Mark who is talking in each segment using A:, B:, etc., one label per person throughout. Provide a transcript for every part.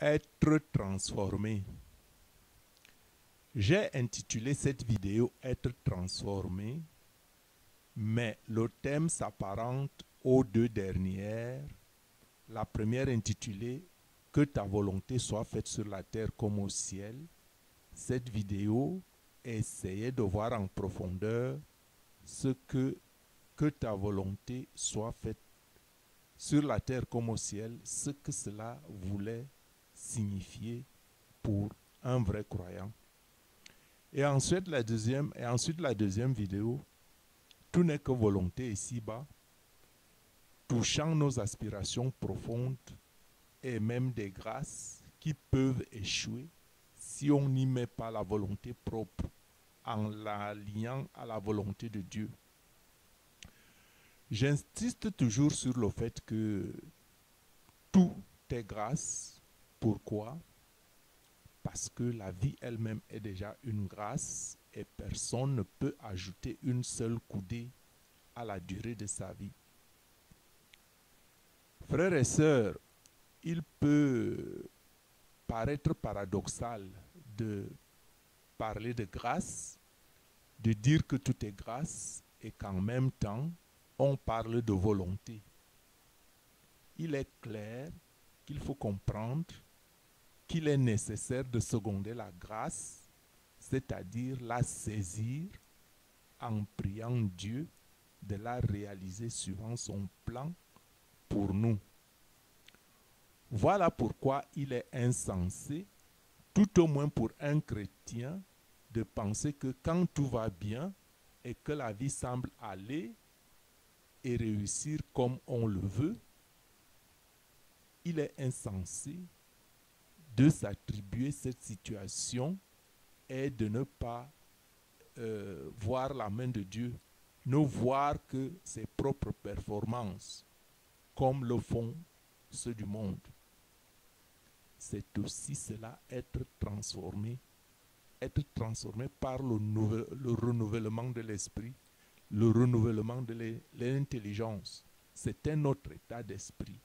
A: Être transformé. J'ai intitulé cette vidéo Être transformé, mais le thème s'apparente aux deux dernières. La première intitulée Que ta volonté soit faite sur la terre comme au ciel. Cette vidéo essayait de voir en profondeur ce que ta volonté soit faite sur la terre comme au ciel, ce que cela voulait signifier pour un vrai croyant. Et ensuite la deuxième vidéo, tout n'est que volonté ici-bas, touchant nos aspirations profondes et même des grâces qui peuvent échouer si on n'y met pas la volonté propre en l'alliant à la volonté de Dieu. J'insiste toujours sur le fait que tout est grâce. Pourquoi? Parce que la vie elle-même est déjà une grâce et personne ne peut ajouter une seule coudée à la durée de sa vie. Frères et sœurs, il peut paraître paradoxal de parler de grâce, de dire que tout est grâce et qu'en même temps, on parle de volonté. Il est clair qu'il faut comprendre qu'il est nécessaire de seconder la grâce, c'est-à-dire la saisir en priant Dieu de la réaliser suivant son plan pour nous. Voilà pourquoi il est insensé, tout au moins pour un chrétien, de penser que quand tout va bien et que la vie semble aller et réussir comme on le veut, il est insensé de s'attribuer cette situation et de ne pas voir la main de Dieu, ne voir que ses propres performances, comme le font ceux du monde. C'est aussi cela, être transformé par le renouvellement de l'esprit, le renouvellement de l'intelligence. C'est un autre état d'esprit.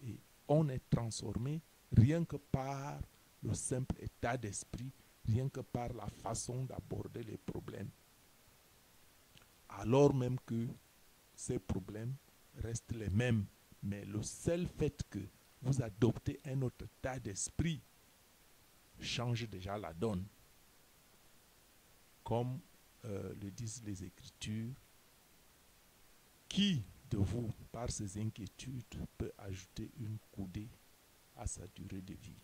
A: Et on est transformé rien que par le simple état d'esprit, rien que par la façon d'aborder les problèmes. Alors même que ces problèmes restent les mêmes. Mais le seul fait que vous adoptez un autre état d'esprit change déjà la donne. Comme le disent les Écritures, qui de vous, par ses inquiétudes, peut ajouter une coudée à sa durée de vie?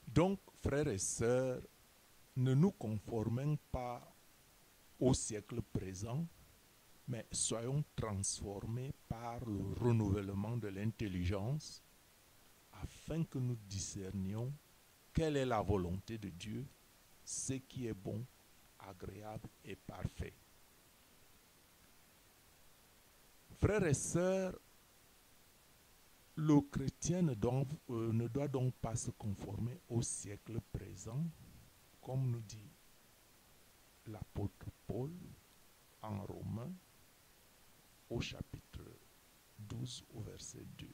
A: Donc, frères et sœurs, ne nous conformons pas au siècle présent, mais soyons transformés par le renouvellement de l'intelligence afin que nous discernions quelle est la volonté de Dieu, ce qui est bon, agréable et parfait. Frères et sœurs, le chrétien ne doit donc pas se conformer au siècle présent, comme nous dit l'apôtre Paul en Romains au chapitre 12 au verset 2.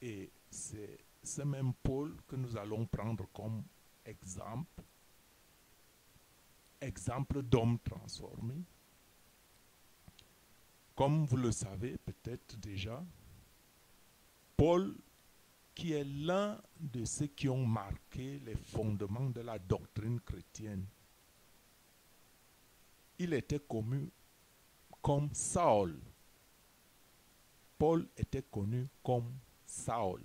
A: Et c'est ce même Paul que nous allons prendre comme exemple d'homme transformé. Comme vous le savez peut-être déjà, Paul, qui est l'un de ceux qui ont marqué les fondements de la doctrine chrétienne, il était connu comme Saul. Paul était connu comme Saul.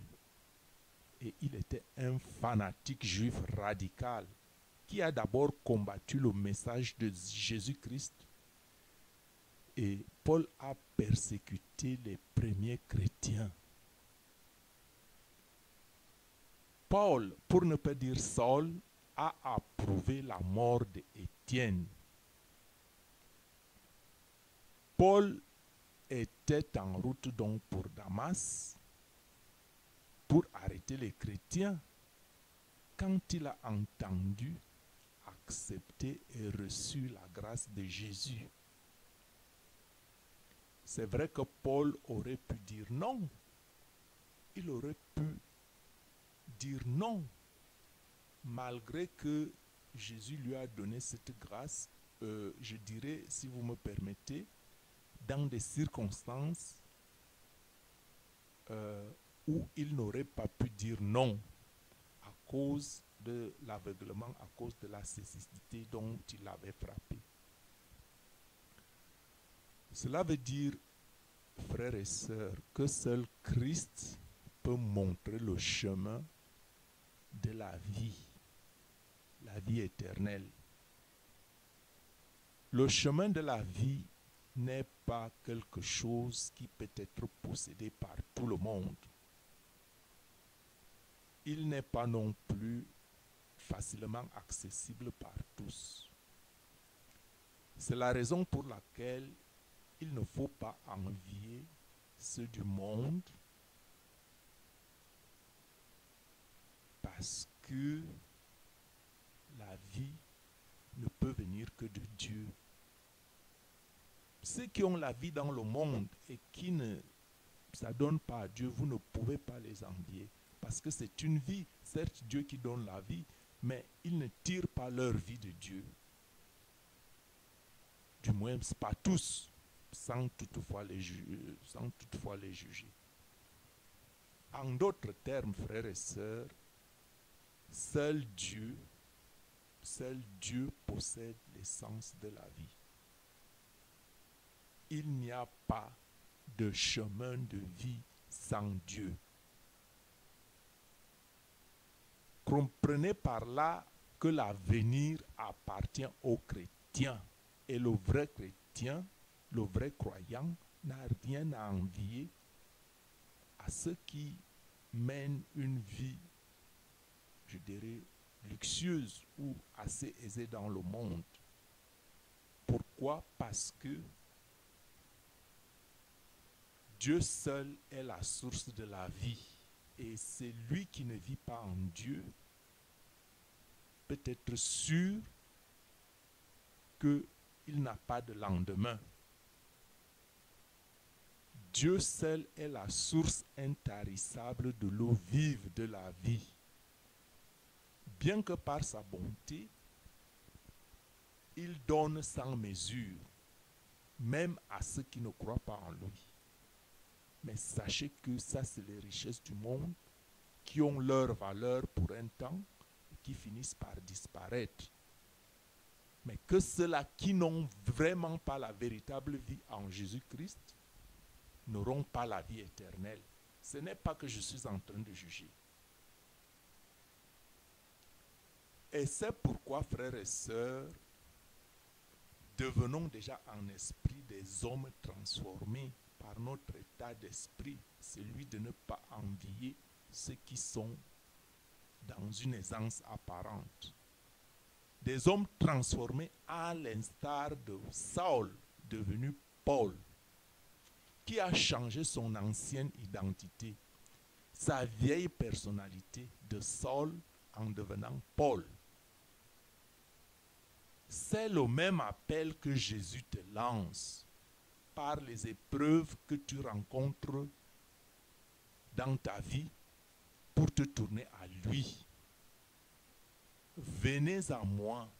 A: Et il était un fanatique juif radical qui a d'abord combattu le message de Jésus-Christ. Et Paul a persécuté les premiers chrétiens. Paul, pour ne pas dire Saul, a approuvé la mort d'Étienne. Paul était en route donc pour Damas, pour arrêter les chrétiens, quand il a entendu, accepté et reçu la grâce de Jésus. C'est vrai que Paul aurait pu dire non. Il dire non, malgré que Jésus lui a donné cette grâce, je dirais, si vous me permettez, dans des circonstances où il n'aurait pas pu dire non à cause de l'aveuglement, à cause de la cécité dont il avait frappé. Cela veut dire, frères et sœurs, que seul Christ peut montrer le chemin de la vie éternelle. Le chemin de la vie n'est pas quelque chose qui peut être possédé par tout le monde. Il n'est pas non plus facilement accessible par tous. C'est la raison pour laquelle il ne faut pas envier ceux du monde, parce que la vie ne peut venir que de Dieu. Ceux qui ont la vie dans le monde et qui ne s'adonnent pas à Dieu, vous ne pouvez pas les envier. Parce que c'est une vie, certes Dieu qui donne la vie, mais ils ne tirent pas leur vie de Dieu. Du moins, pas tous, sans toutefois les juger. En d'autres termes, frères et sœurs, seul Dieu possède l'essence de la vie. Il n'y a pas de chemin de vie sans Dieu. Comprenez par là que l'avenir appartient aux chrétiens. Et le vrai chrétien, le vrai croyant, n'a rien à envier à ceux qui mènent une vie, je dirais, luxueuse ou assez aisée dans le monde. Pourquoi? Parce que Dieu seul est la source de la vie. Et c'est lui qui ne vit pas en Dieu peut être sûr qu'il n'a pas de lendemain. Dieu seul est la source intarissable de l'eau vive de la vie. Bien que par sa bonté, il donne sans mesure, même à ceux qui ne croient pas en lui. Mais sachez que ça, c'est les richesses du monde qui ont leur valeur pour un temps et qui finissent par disparaître. Mais que ceux-là qui n'ont vraiment pas la véritable vie en Jésus-Christ n'auront pas la vie éternelle. Ce n'est pas que je suis en train de juger. Et c'est pourquoi, frères et sœurs, devenons déjà en esprit des hommes transformés par notre état d'esprit, celui de ne pas envier ceux qui sont dans une aisance apparente. Des hommes transformés à l'instar de Saul, devenu Paul, qui a changé son ancienne identité, sa vieille personnalité de Saul en devenant Paul. C'est le même appel que Jésus te lance par les épreuves que tu rencontres dans ta vie pour te tourner à lui. Venez à moi,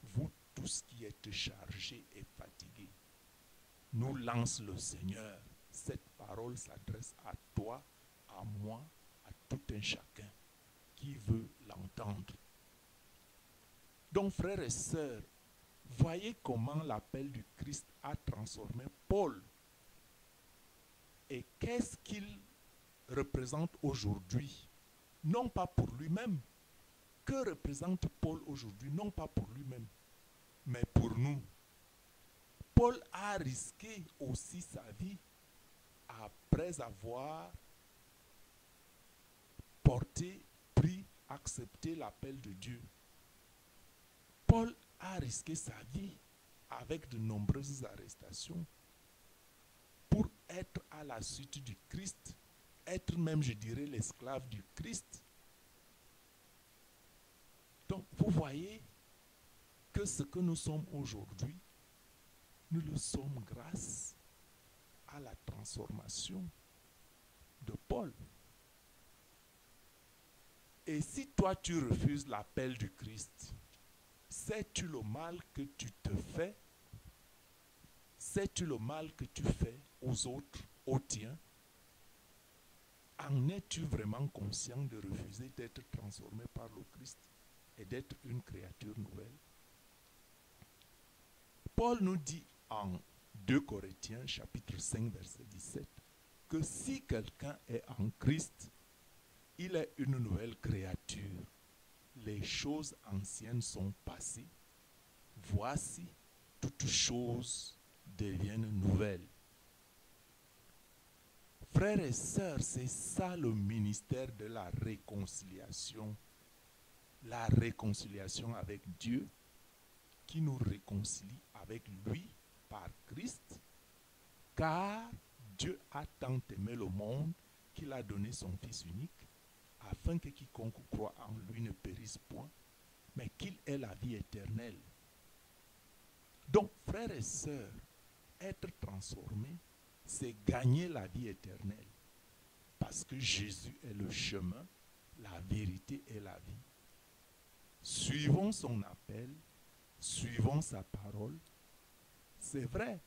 A: vous tous qui êtes chargés et fatigués. Nous lance le Seigneur. Cette parole s'adresse à toi, à moi, à tout un chacun qui veut l'entendre. Donc, frères et sœurs, voyez comment l'appel du Christ a transformé Paul. Et qu'est-ce qu'il représente aujourd'hui? Non pas pour lui-même. Que représente Paul aujourd'hui? Non pas pour lui-même, mais pour nous. Paul a risqué aussi sa vie après avoir porté, pris, accepté l'appel de Dieu. Paul a risqué sa vie avec de nombreuses arrestations pour être à la suite du Christ, être même, je dirais, l'esclave du Christ. Donc, vous voyez que ce que nous sommes aujourd'hui, nous le sommes grâce à la transformation de Paul. Et si toi tu refuses l'appel du Christ, sais-tu le mal que tu te fais? Sais-tu le mal que tu fais aux autres, aux tiens? En es-tu vraiment conscient de refuser d'être transformé par le Christ et d'être une créature nouvelle? Paul nous dit en 2 Corinthiens chapitre 5 verset 17 que si quelqu'un est en Christ, il est une nouvelle créature. Les choses anciennes sont passées. Voici, toutes choses deviennent nouvelles. Frères et sœurs, c'est ça le ministère de la réconciliation. La réconciliation avec Dieu qui nous réconcilie avec lui par Christ, car Dieu a tant aimé le monde qu'il a donné son Fils unique, afin que quiconque croit en lui ne périsse point, mais qu'il ait la vie éternelle. Donc, frères et sœurs, être transformé, c'est gagner la vie éternelle. Parce que Jésus est le chemin, la vérité et la vie. Suivons son appel, suivons sa parole. C'est vrai,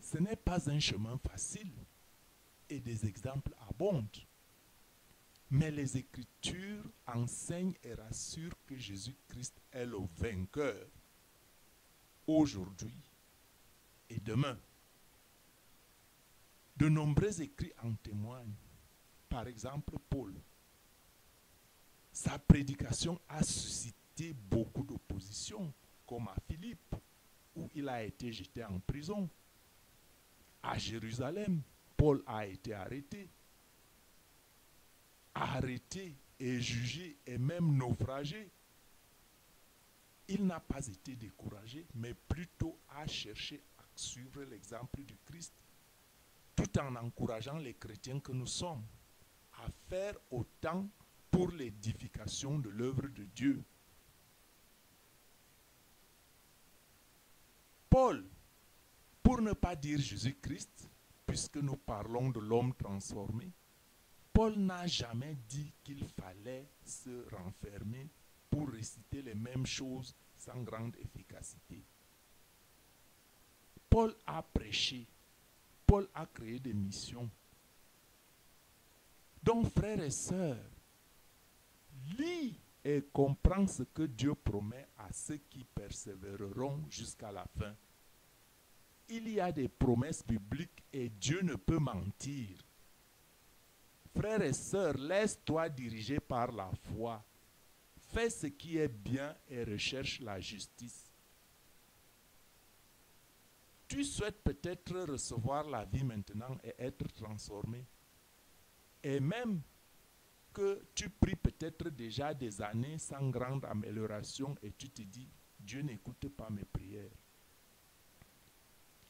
A: ce n'est pas un chemin facile et des exemples abondent. Mais les Écritures enseignent et rassurent que Jésus-Christ est le vainqueur aujourd'hui et demain. De nombreux écrits en témoignent. Par exemple, Paul. Sa prédication a suscité beaucoup d'opposition, comme à Philippe, où il a été jeté en prison. À Jérusalem, Paul a été arrêté et jugé et même naufragé. Il n'a pas été découragé, mais plutôt a cherché à suivre l'exemple du Christ, tout en encourageant les chrétiens que nous sommes à faire autant pour l'édification de l'œuvre de Dieu. Paul, pour ne pas dire Jésus-Christ, puisque nous parlons de l'homme transformé, Paul n'a jamais dit qu'il fallait se renfermer pour réciter les mêmes choses sans grande efficacité. Paul a prêché, Paul a créé des missions. Donc, frères et sœurs, lis et comprends ce que Dieu promet à ceux qui persévéreront jusqu'à la fin. Il y a des promesses bibliques et Dieu ne peut mentir. Frères et sœurs, laisse-toi diriger par la foi. Fais ce qui est bien et recherche la justice. Tu souhaites peut-être recevoir la vie maintenant et être transformé. Et même que tu pries peut-être déjà des années sans grande amélioration et tu te dis, Dieu n'écoute pas mes prières.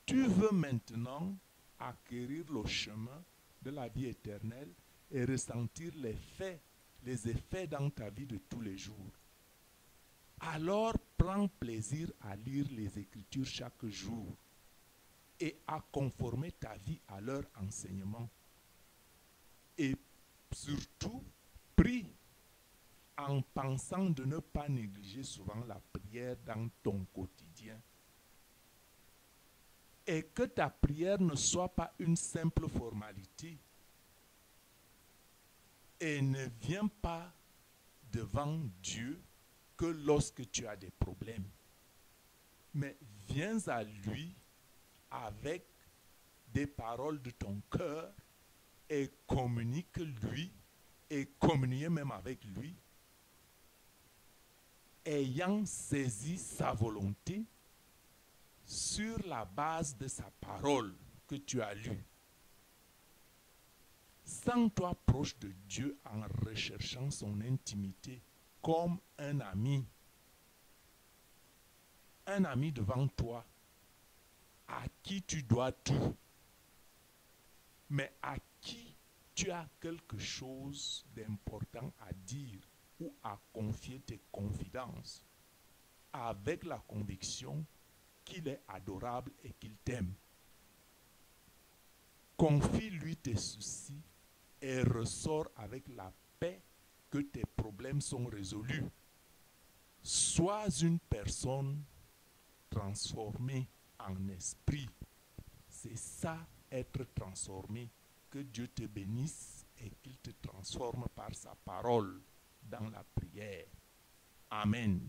A: Tu veux maintenant acquérir le chemin de la vie éternelle et ressentir les effets dans ta vie de tous les jours. Alors prends plaisir à lire les Écritures chaque jour et à conformer ta vie à leur enseignement. Et surtout, prie en pensant de ne pas négliger souvent la prière dans ton quotidien. Et que ta prière ne soit pas une simple formalité. Et ne viens pas devant Dieu que lorsque tu as des problèmes. Mais viens à lui avec des paroles de ton cœur et communique-lui et communier même avec lui, ayant saisi sa volonté sur la base de sa parole que tu as lue. Sens-toi proche de Dieu en recherchant son intimité comme un ami devant toi, à qui tu dois tout, mais à qui tu as quelque chose d'important à dire ou à confier tes confidences, avec la conviction qu'il est adorable et qu'il t'aime. Confie-lui tes soucis et ressors avec la paix que tes problèmes sont résolus. Sois une personne transformée en esprit. C'est ça, être transformé. Que Dieu te bénisse et qu'il te transforme par sa parole dans la prière. Amen.